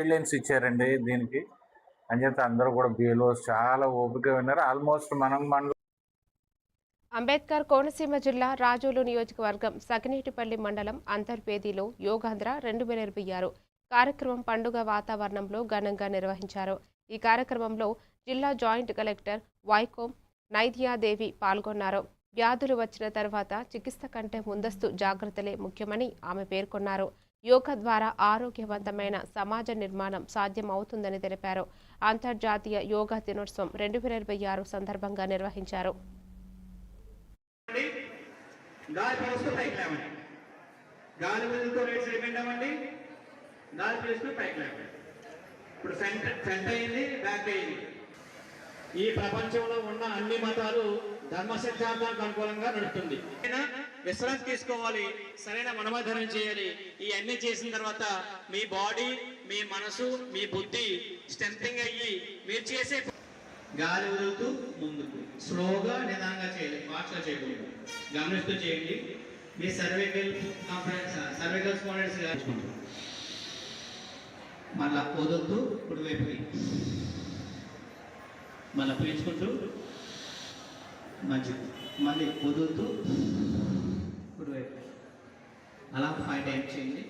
Guidelines ఇచ్చారండి దీనికి. అని చెప్పి అందరూ కూడా బిఎల్ఓస్ చాలా ఓపికగా విన్నారు. ఆల్మోస్ట్ మన అంబేద్కర్ కోనసీమ జిల్లా రాజోలు నియోజకవర్గం సకినేటిపల్లి మండలం అంతర్వేదిలో యోగాంధ్ర 2026 కార్యక్రమం పండుగ వాతావరణంలో ఘనంగా నిర్వహించారు. ఈ కార్యక్రమంలో జిల్లా జాయింట్ కలెక్టర్ వైకోం నైద్యాదేవి పాల్గొన్నారు. వ్యాధులు వచ్చిన తర్వాత చికిత్స కంటే ముందస్తు జాగ్రత్తలే ముఖ్యమని ఆమె పేర్కొన్నారు. యోగా ద్వారా ఆరోగ్యవంతమైన సమాజ నిర్మాణం సాధ్యమవుతుందని తెలిపారు. అంతర్జాతీయ యోగా దినోత్సవం 2026 సందర్భంగా నిర్వహించారు. గాలి పీలుస్తూ పైకి లేవండి. గాలి వదులుతూ రైట్ సైడ్ బెండ్ అవ్వండి. గాలి పీలుస్తూ పైకి లేవండి. ఇప్పుడు ఫ్రంట్ అయింది, బ్యాక్ అయింది. ఈ ప్రపంచంలో ఉన్న అన్ని మతాలు ధర్మ సిద్ధాంతానికి అనుకూలంగా నడుస్తుంది. విశ్రాంతి తీసుకోవాలి, సరైన మనోధర్మం చేయాలి. ఇవన్నీ చేసిన తర్వాత మీ బాడీ, మీ మనసు, మీ బుద్ధి స్ట్రెంథింగ్ అయ్యి మీరు చేసే గాలి వదులుతూ ముందుకు స్లోగా నిదానంగా చేయాలి, ఫాస్ట్గా చేయకూడదు. గమనిస్తూ చేయండి. మీ సర్వైకల్ స్పాండిలైటిస్ మళ్ళా వదులుతూ కుడివైపుకి మళ్ళీ పీల్చుకుంటూ మంచిది, మళ్ళీ వదులుతూ కుడివైపు అలా 5 టైమ్స్ చేయండి.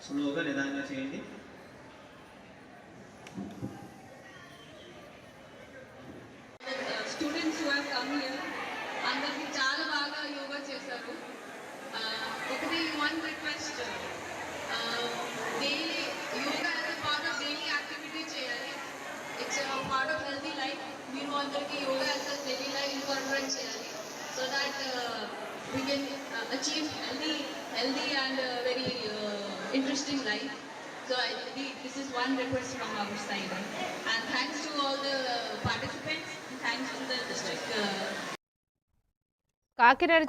స్లోగా నిదానంగా చేయండి. Students who have come here అందరికీ చాలా బాగా యోగా చేశారు. ఒకటి one request, daily yoga as a part of daily activity చేయాలి. It's part of healthy life. మీరు అందరికీ yoga as a daily life incorporate చేయాలి. So that we can achieve healthy and very interesting life. So this is one request from our side, and thanks to all the participants, and thanks to the district. Kakinada